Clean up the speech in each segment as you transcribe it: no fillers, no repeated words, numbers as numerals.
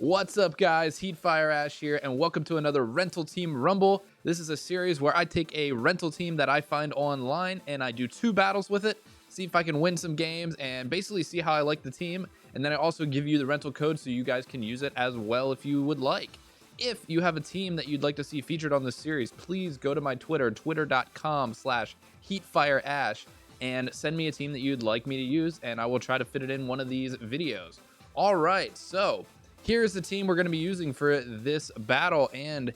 What's up, guys? Heatfire Ash here, and welcome to another Rental Team Rumble. This is a series where I take a rental team that I find online and I do 2 battles with it, see if I can win some games, and basically see how I like the team. And then I also give you the rental code so you guys can use it as well if you would like. If you have a team that you'd like to see featured on this series, please go to my Twitter, twitter.com/heatfireash, and send me a team that you'd like me to use, and I will try to fit it in one of these videos. All right, so here's the team we're going to be using for this battle, and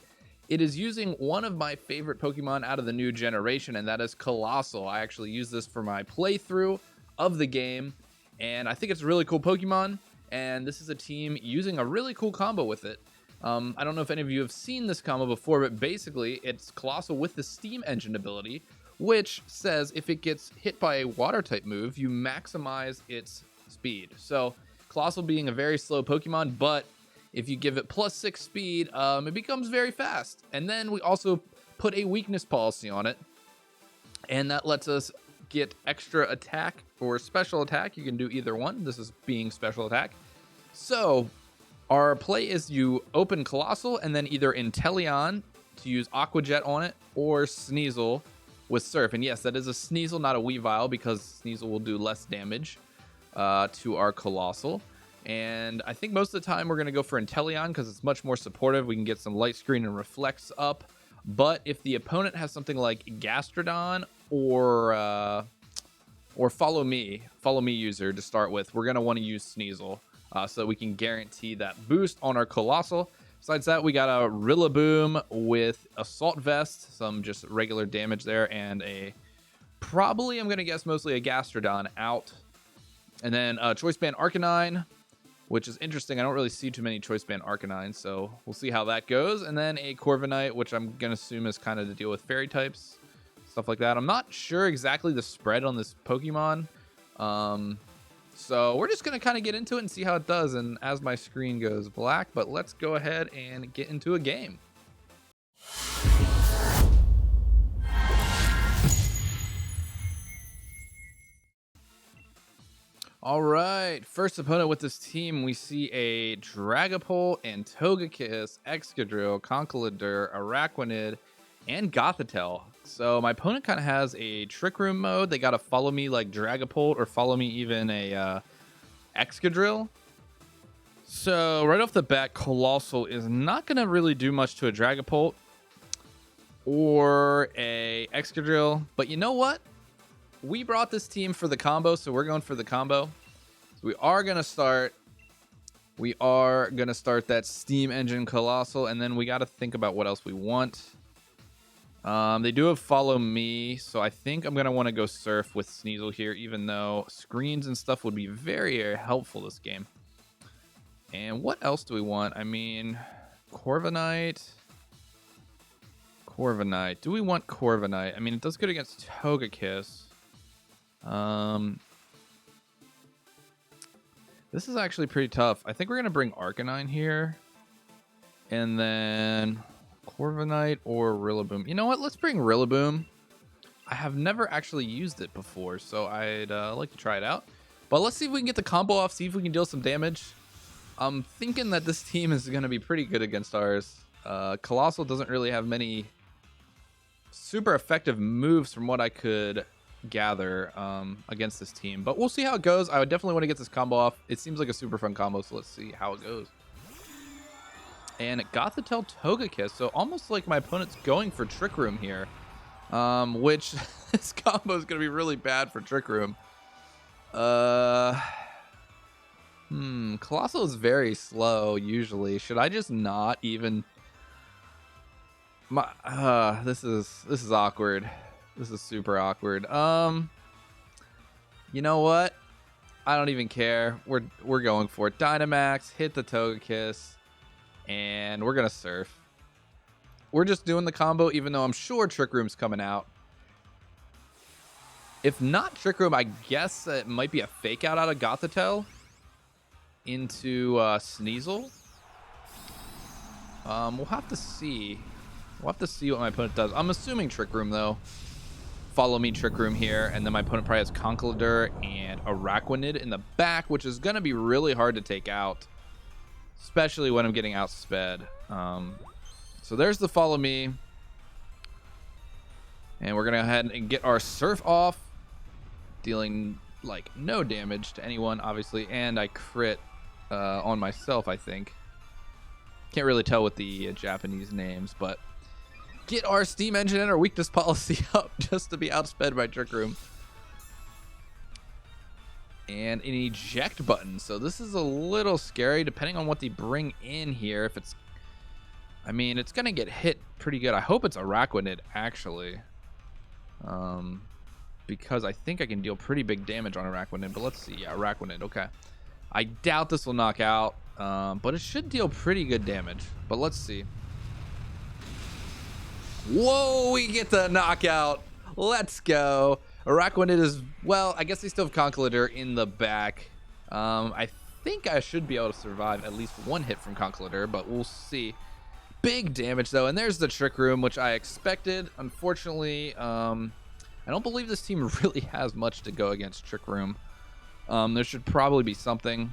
it is using one of my favorite Pokemon out of the new generation, and that is Coalossal. I actually use this for my playthrough of the game, and I think it's a really cool Pokemon, and this is a team using a really cool combo with it. I don't know if any of you have seen this combo before, but basically it's Coalossal with the Steam Engine ability, which says if it gets hit by a Water-type move, you maximize its speed. So Coalossal being a very slow Pokemon, but if you give it +6 speed, it becomes very fast. And then we also put a weakness policy on it, and that lets us get extra attack or special attack. You can do either one. This is being special attack. So our play is you open Coalossal and then either Inteleon to use Aqua Jet on it or Sneasel with Surf. And yes, that is a Sneasel, not a Weavile, because Sneasel will do less damage to our Coalossal. And I think most of the time we're going to go for Inteleon because it's much more supportive. We can get some Light Screen and Reflects up. But if the opponent has something like Gastrodon or Follow Me user to start with, we're going to want to use Sneasel so that we can guarantee that boost on our Coalossal. Besides that, we got a Rillaboom with Assault Vest, some just regular damage there, and probably, I'm going to guess, mostly a Gastrodon out. And then Choice Band Arcanine, which is interesting. I don't really see too many Choice Band Arcanines, so we'll see how that goes. And then a Corviknight, which I'm going to assume is kind of to deal with Fairy types, stuff like that. I'm not sure exactly the spread on this Pokemon. So we're just going to kind of get into it and see how it does. And as my screen goes black, but let's go ahead and get into a game. All right, first opponent with this team, we see a Dragapult and Togekiss, Excadrill, Conkeldurr, Araquanid, and Gothitelle. So my opponent kind of has a Trick Room mode. They got to follow me like Dragapult or follow me even a Excadrill. So right off the bat, Coalossal is not going to really do much to a Dragapult or a Excadrill. But you know what? We brought this team for the combo, so we're going for the combo. So we are going to start that Steam Engine Coalossal, and then we got to think about what else we want. They do have Follow Me, so I think I'm going to want to go Surf with Sneasel here, even though screens and stuff would be very, very helpful this game. And what else do we want? I mean, Corviknight. Do we want Corviknight? I mean, it does good against Togekiss. This is actually pretty tough. I think we're gonna bring Arcanine here, and then Corviknight or Rillaboom. You know what? Let's bring Rillaboom. I have never actually used it before, so I'd like to try it out. But let's see if we can get the combo off. See if we can deal some damage. I'm thinking that this team is gonna be pretty good against ours. Coalossal doesn't really have many super effective moves from what I could gather against this team, but we'll see how it goes. I would definitely want to get this combo off. It seems like a super fun combo, so let's see how it goes. And Gothitelle Togekiss, so almost like my opponent's going for Trick Room here, which this combo is going to be really bad for Trick Room. Coalossal is very slow usually. Should I just not even? This is awkward. This is super awkward. You know what? I don't even care. We're going for it. Dynamax, hit the Togekiss, and we're gonna Surf. We're just doing the combo, even though I'm sure Trick Room's coming out. If not Trick Room, I guess it might be a fake out of Gothitelle into Sneasel. We'll have to see. We'll have to see what my opponent does. I'm assuming Trick Room though. Follow Me Trick Room here, and then my opponent probably has Conkeldurr and Araquanid in the back, which is going to be really hard to take out. especially when I'm getting outsped. So there's the follow me. And we're going to go ahead and get our surf off, dealing like no damage to anyone, obviously. And I crit on myself, I think. Can't really tell with the Japanese names, but get our steam engine and our weakness policy up just to be outsped by Trick Room. And an eject button. So this is a little scary depending on what they bring in here. If it's, I mean, it's going to get hit pretty good. I hope it's Araquanid, actually. Because I think I can deal pretty big damage on Araquanid. But let's see. Yeah, Araquanid. Okay. I doubt this will knock out. But it should deal pretty good damage. But let's see. Whoa, we get the knockout. Let's go. Araquanid is, well, I guess they still have Conkeldurr in the back. I think I should be able to survive at least one hit from Conkeldurr, but we'll see. Big damage, though, and there's the Trick Room, which I expected. Unfortunately, I don't believe this team really has much to go against Trick Room. There should probably be something.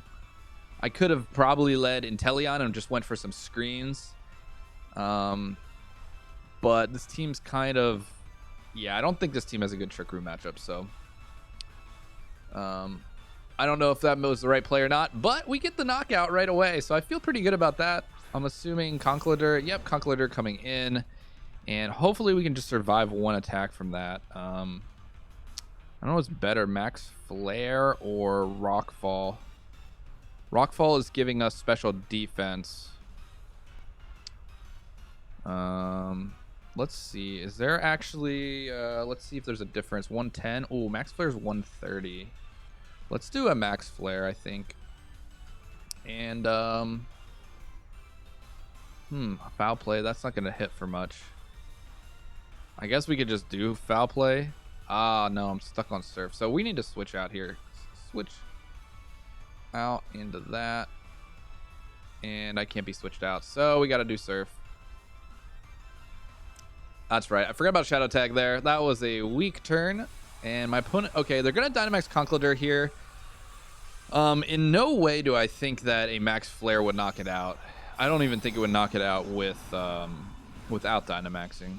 I could have probably led Inteleon and just went for some screens. But this team's kind of... Yeah, I don't think this team has a good Trick Room matchup, so... I don't know if that was the right play or not, but we get the knockout right away, so I feel pretty good about that. I'm assuming Conkeldurr. Yep, Conkeldurr coming in. And hopefully we can just survive one attack from that. I don't know what's better, Max Flare or Rockfall. Rockfall is giving us special defense. Let's see. Is there actually... let's see if there's a difference. 110. Oh, Max Flare is 130. Let's do a Max Flare, I think. And, foul play. That's not going to hit for much. I guess we could just do foul play. Ah, no, I'm stuck on surf. So we need to switch out here. Switch out into that. And I can't be switched out. So we got to do surf. That's right. I forgot about Shadow Tag there. That was a weak turn. And my opponent... Okay, they're going to Dynamax Conkeldurr here. In no way do I think that a Max Flare would knock it out. I don't even think it would knock it out with without Dynamaxing.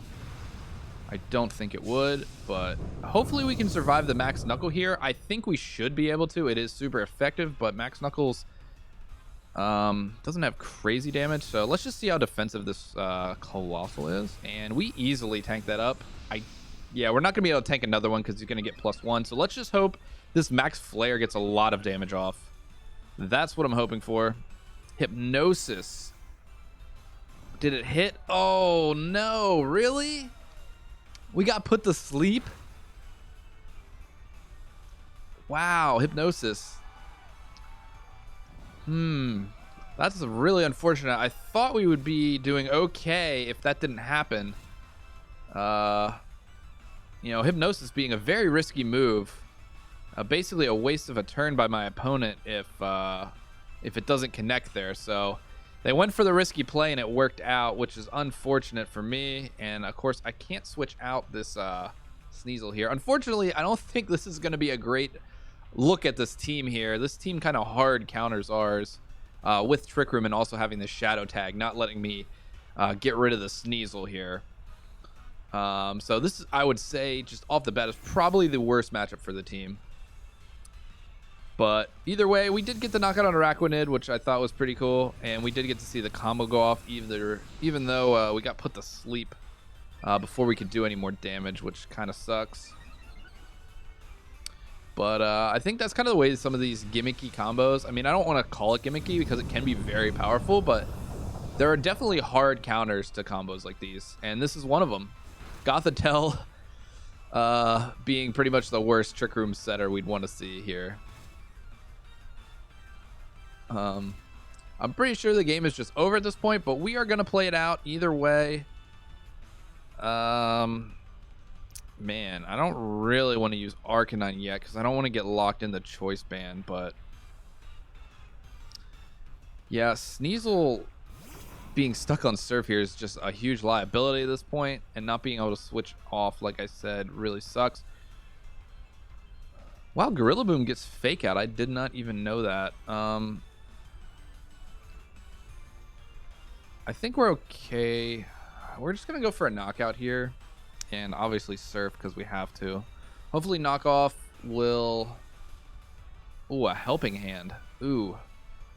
I don't think it would, but hopefully we can survive the Max Knuckle here. I think we should be able to. It is super effective, but Max Knuckles doesn't have crazy damage. So let's just see how defensive this Coalossal is. And we easily tank that up. Yeah, we're not going to be able to tank another one because he's going to get +1. So let's just hope this Max Flare gets a lot of damage off. That's what I'm hoping for. Hypnosis. Did it hit? Oh, no. Really? We got put to sleep? Wow, Hypnosis. That's really unfortunate. I thought we would be doing okay if that didn't happen. You know, Hypnosis being a very risky move. Basically a waste of a turn by my opponent if it doesn't connect there. So they went for the risky play and it worked out, which is unfortunate for me. And of course, I can't switch out this Sneasel here. Unfortunately, I don't think this is going to be a great look at this team here. This team kind of hard counters ours with Trick Room and also having the Shadow Tag, not letting me get rid of the Sneasel here. So this is, I would say, just off the bat, is probably the worst matchup for the team. But either way, we did get the knockout on Araquanid, which I thought was pretty cool. And we did get to see the combo go off, even though we got put to sleep before we could do any more damage, which kind of sucks. But I think that's kind of the way some of these gimmicky combos... I mean, I don't want to call it gimmicky because it can be very powerful, but there are definitely hard counters to combos like these. And this is one of them. Gothitelle being pretty much the worst Trick Room setter we'd want to see here. I'm pretty sure the game is just over at this point, but we are going to play it out either way. Man, I don't really want to use Arcanine yet because I don't want to get locked in the choice band, but yeah, Sneasel being stuck on Surf here is just a huge liability at this point, and not being able to switch off, like I said, really sucks. Wow, Gorilla Boom gets Fake Out. I did not even know that. I think we're okay. We're just gonna go for a knockout here, and obviously surf because we have to. Hopefully knockoff will. Ooh, a helping hand. Ooh.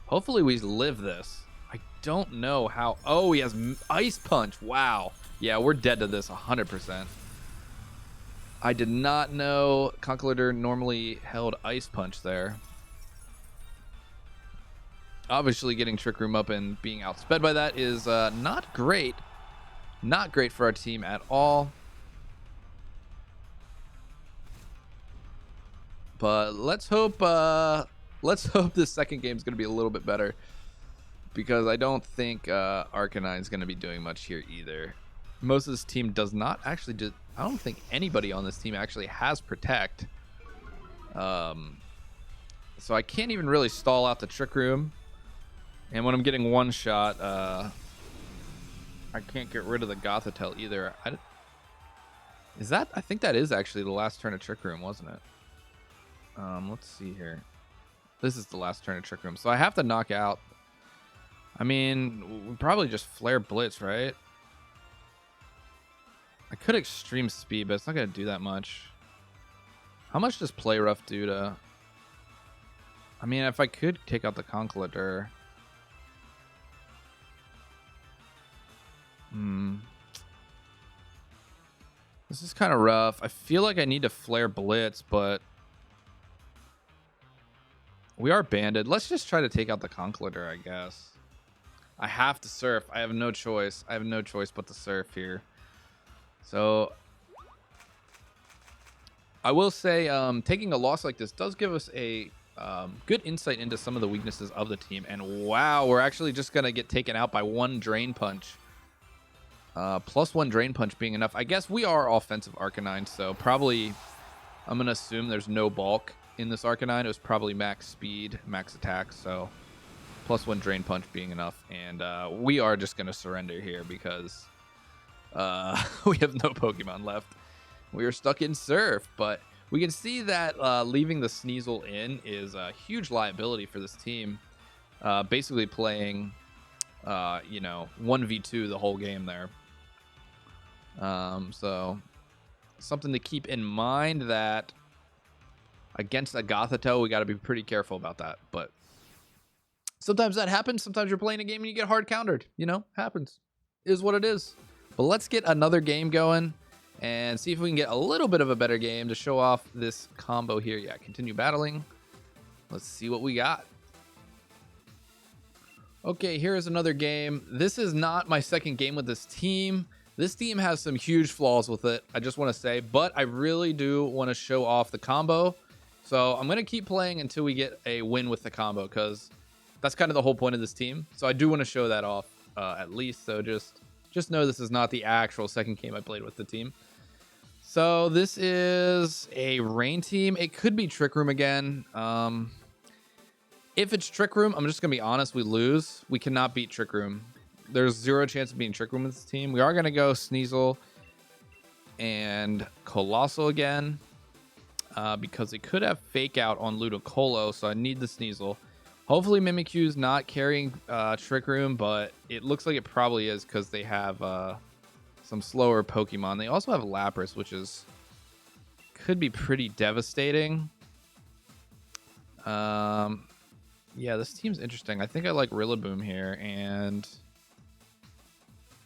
Hopefully we live this. I don't know how. Oh, he has ice punch. Wow. Yeah, we're dead to this 100%. I did not know Conkeldurr normally held ice punch there. Obviously getting Trick Room up and being outsped by that is not great. Not great for our team at all. But let's hope this second game is going to be a little bit better, because I don't think Arcanine is going to be doing much here either. Most of this team does not actually do. I don't think anybody on this team actually has Protect. So I can't even really stall out the Trick Room. And when I'm getting one shot, I can't get rid of the Gothitelle either. Is that? I think that is actually the last turn of Trick Room, wasn't it? Let's see here. This is the last turn of Trick Room, so I have to knock out. I mean, we probably just Flare Blitz, right? I could Extreme Speed, but it's not going to do that much. How much does Play Rough do to... I mean, if I could take out the Conkeldurr. This is kind of rough. I feel like I need to Flare Blitz, but... we are banded. Let's just try to take out the Conkeldurr, I guess. I have to surf. I have no choice. I have no choice but to surf here. So I will say taking a loss like this does give us a good insight into some of the weaknesses of the team. And wow, we're actually just going to get taken out by one Drain Punch. Plus one Drain Punch being enough. I guess we are offensive Arcanine, so probably I'm going to assume there's no bulk in this Arcanine. It was probably max speed, max attack, so plus one Drain Punch being enough. And we are just going to surrender here because we have no Pokemon left. We are stuck in Surf, but we can see that leaving the Sneasel in is a huge liability for this team. Basically playing, 1v2 the whole game there. So something to keep in mind, that against a Gothitelle, we got to be pretty careful about that. But sometimes that happens. Sometimes you're playing a game and you get hard countered. Happens. Is what it is. But let's get another game going and see if we can get a little bit of a better game to show off this combo here. Yeah, continue battling. Let's see what we got. Okay, here is another game. This is not my second game with this team. This team has some huge flaws with it, I just want to say, but I really do want to show off the combo. So I'm going to keep playing until we get a win with the combo, because that's kind of the whole point of this team. So I do want to show that off at least. So just know this is not the actual second game I played with the team. So this is a Rain team. It could be Trick Room again. If it's Trick Room, I'm just going to be honest, we lose. We cannot beat Trick Room. There's zero chance of beating Trick Room with this team. We are going to go Sneasel and Coalossal again, because it could have Fake Out on Ludicolo, so I need the Sneasel. Hopefully Mimikyu's not carrying Trick Room, but it looks like it probably is because they have some slower Pokemon. They also have Lapras, which could be pretty devastating. Yeah, this team's interesting. I think I like Rillaboom here, and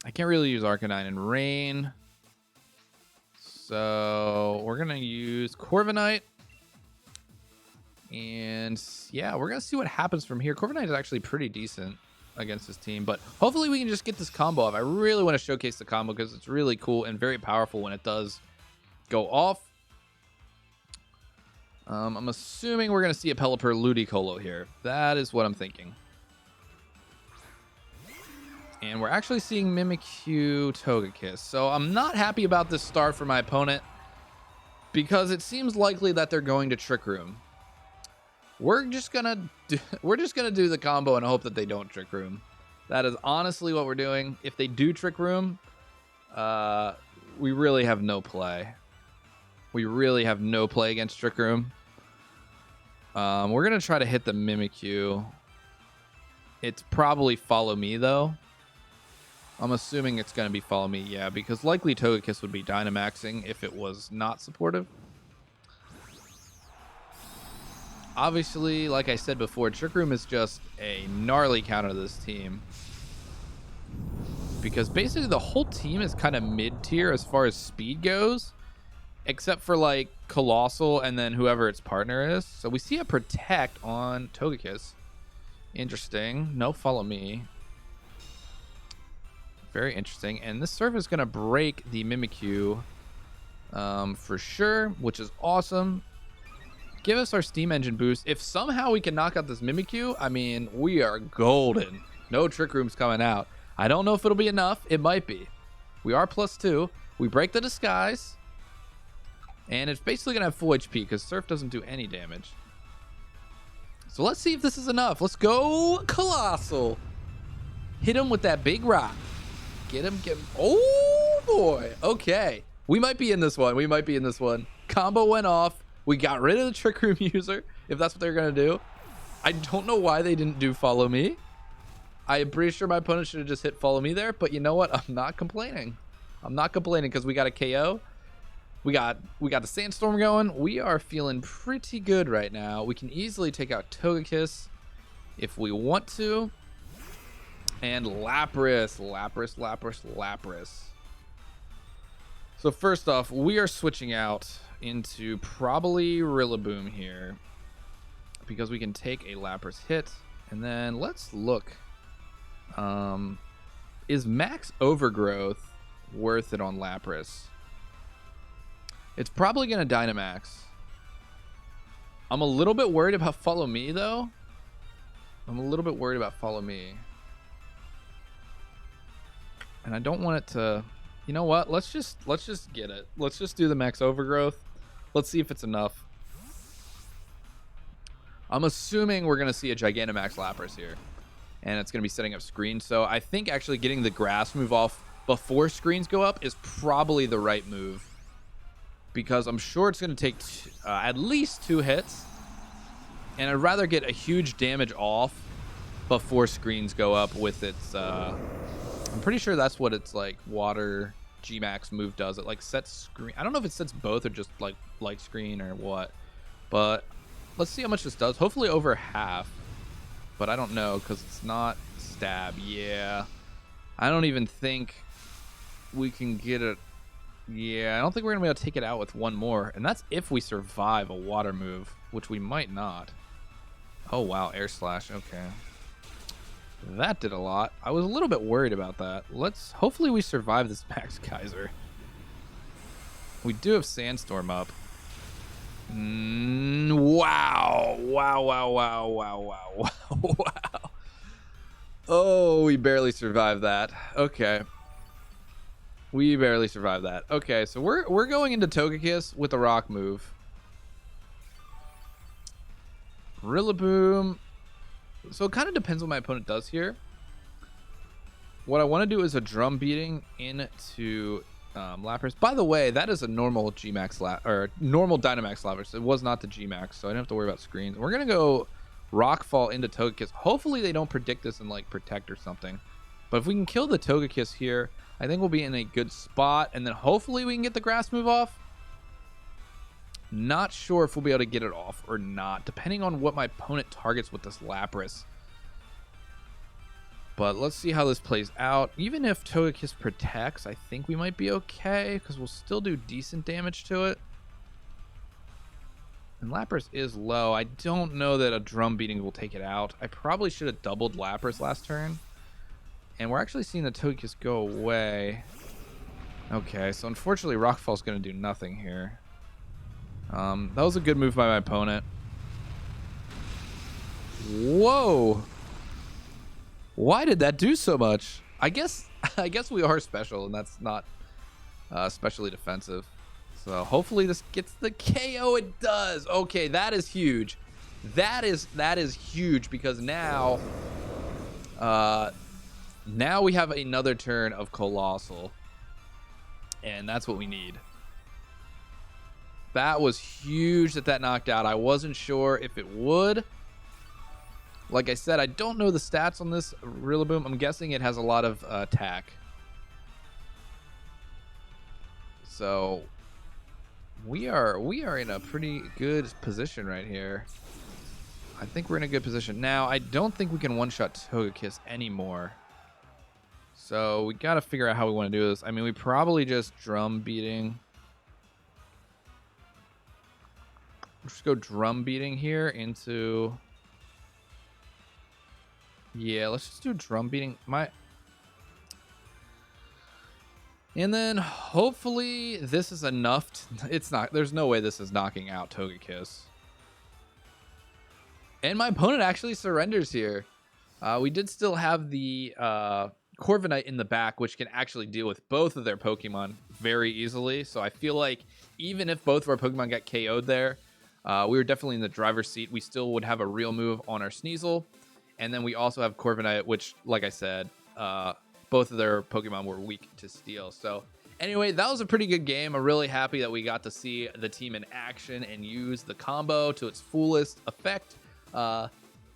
I can't really use Arcanine and Rain. So we're going to use Corviknight. And yeah, we're going to see what happens from here. Corviknight is actually pretty decent against this team, but hopefully we can just get this combo off. I really want to showcase the combo because it's really cool and very powerful when it does go off. I'm assuming we're going to see a Pelipper Ludicolo here. That is what I'm thinking. And we're actually seeing Mimikyu Togekiss. So I'm not happy about this start for my opponent, because it seems likely that they're going to Trick Room. We're just gonna do the combo and hope that they don't Trick Room. That is honestly what we're doing. If they do Trick Room, we really have no play. We really have no play against Trick Room. We're gonna try to hit the Mimikyu. It's probably Follow Me though. I'm assuming it's going to be follow me, yeah, because likely Togekiss would be Dynamaxing if it was not supportive. Obviously, like I said before, Trick Room is just a gnarly counter to this team. Because basically the whole team is kind of mid-tier as far as speed goes. Except for like Coalossal and then whoever its partner is. So we see a Protect on Togekiss. Interesting. No follow me. Very interesting. And this serve is going to break the Mimikyu for sure, which is awesome. Give us our Steam Engine boost. If somehow we can knock out this Mimikyu, I mean, we are golden. No Trick Room's coming out. I don't know if it'll be enough. It might be. We are +2. We break the Disguise. And it's basically going to have full HP because Surf doesn't do any damage. So let's see if this is enough. Let's go Coalossal. Hit him with that big rock. Get him, get him. Oh, boy. Okay. We might be in this one. We might be in this one. Combo went off. We got rid of the Trick Room user, if that's what they're going to do. I don't know why they didn't do follow me. I'm pretty sure my opponent should have just hit follow me there. But you know what? I'm not complaining. I'm not complaining because we got a KO. We got the Sandstorm going. We are feeling pretty good right now. We can easily take out Togekiss if we want to. And Lapras. So first off, we are switching out into probably Rillaboom here. Because we can take a Lapras hit. And then let's look. Is Max Overgrowth worth it on Lapras? It's probably going to Dynamax. I'm a little bit worried about follow me, though. I'm a little bit worried about follow me. And I don't want it to... You know what? Let's just get it. Let's just do the Max Overgrowth. Let's see if it's enough. I'm assuming we're going to see a Gigantamax Lapras here. And it's going to be setting up screens. So I think actually getting the grass move off before screens go up is probably the right move. Because I'm sure it's going to take at least 2 hits. And I'd rather get a huge damage off before screens go up with its... I'm pretty sure that's what its like water G-Max move does. It like sets screen. I don't know if it sets both or just like light screen or what. But let's see how much this does. Hopefully over half. But I don't know because it's not stab. Yeah. I don't even think we can get it. Yeah, I don't think we're going to be able to take it out with one more. And that's if we survive a water move, which we might not. Oh, wow. Air Slash. Okay. That did a lot. I was a little bit worried about that. Hopefully we survive this Max Kaiser. We do have Sandstorm up. Wow. Wow. Oh, we barely survived that. Okay. We barely survived that. Okay, so we're going into Togekiss with a rock move. Rillaboom. So it kind of depends what my opponent does here. What I want to do is a drum beating into Lapras. By the way, that is a normal G-Max or normal Dynamax Lapras. It was not the G-Max, so I don't have to worry about screens. We're gonna go Rockfall into Togekiss. Hopefully they don't predict this and like protect or something. But if we can kill the Togekiss here, I think we'll be in a good spot, and then hopefully we can get the grass move off. Not sure if we'll be able to get it off or not, depending on what my opponent targets with this Lapras. But let's see how this plays out. Even if Togekiss protects, I think we might be okay, because we'll still do decent damage to it. And Lapras is low. I don't know that a drum beating will take it out. I probably should have doubled Lapras last turn. And we're actually seeing the Togekiss go away. Okay, so unfortunately Rockfall's going to do nothing here. That was a good move by my opponent. Whoa! Why did that do so much? I guess we are special, and that's not especially defensive. So hopefully this gets the KO. It does. Okay, that is huge. That is huge because now we have another turn of Coalossal, and that's what we need. That was huge that knocked out. I wasn't sure if it would. Like I said, I don't know the stats on this Rillaboom. I'm guessing it has a lot of attack. So we are in a pretty good position right here. I think we're in a good position. Now, I don't think we can one-shot Togekiss anymore. So we got to figure out how we want to do this. I mean, we probably just drum beating. Just go drum beating here into... Yeah, let's just do drum beating. And then hopefully this is enough. It's not. There's no way this is knocking out Togekiss. And my opponent actually surrenders here. We did still have the Corviknight in the back, which can actually deal with both of their Pokemon very easily. So I feel like even if both of our Pokemon got KO'd there, we were definitely in the driver's seat. We still would have a real move on our Sneasel. And then we also have Corviknight, which, like I said, both of their Pokemon were weak to Steel. So anyway, that was a pretty good game. I'm really happy that we got to see the team in action and use the combo to its fullest effect.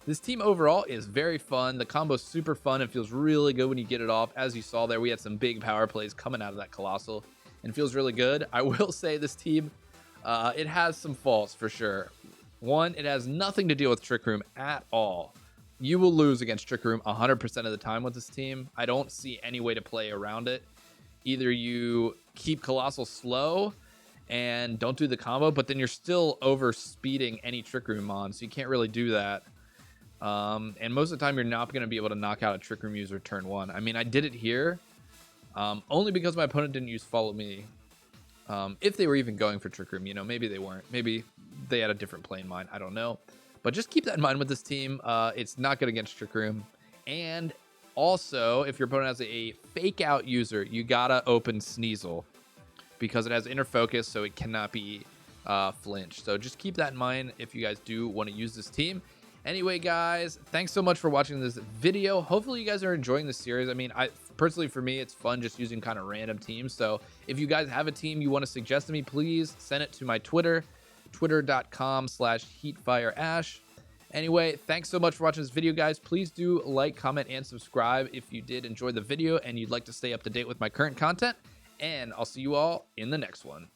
This team overall is very fun. The combo's super fun and feels really good when you get it off. As you saw there, we had some big power plays coming out of that Coalossal and feels really good. I will say this team, it has some faults for sure. One, it has nothing to deal with Trick Room at all. You will lose against Trick Room 100% of the time with this team. I don't see any way to play around it. Either you keep Coalossal slow and don't do the combo, but then you're still over speeding any Trick Room mon, so you can't really do that. And most of the time, you're not going to be able to knock out a Trick Room user turn one. I mean, I did it here only because my opponent didn't use Follow Me. If they were even going for Trick Room, you know, maybe they weren't. Maybe they had a different play in mind. I don't know. But just keep that in mind with this team. It's not good against Trick Room. And also, if your opponent has a fake out user, you gotta open Sneasel because it has inner focus, so it cannot be flinched. So just keep that in mind if you guys do want to use this team. Anyway, guys, thanks so much for watching this video. Hopefully you guys are enjoying this series. I mean, personally, for me, it's fun just using kind of random teams. So if you guys have a team you want to suggest to me, please send it to my Twitter, twitter.com/heatfireash. Anyway, thanks so much for watching this video, guys. Please do like, comment, and subscribe if you did enjoy the video and you'd like to stay up to date with my current content. And I'll see you all in the next one.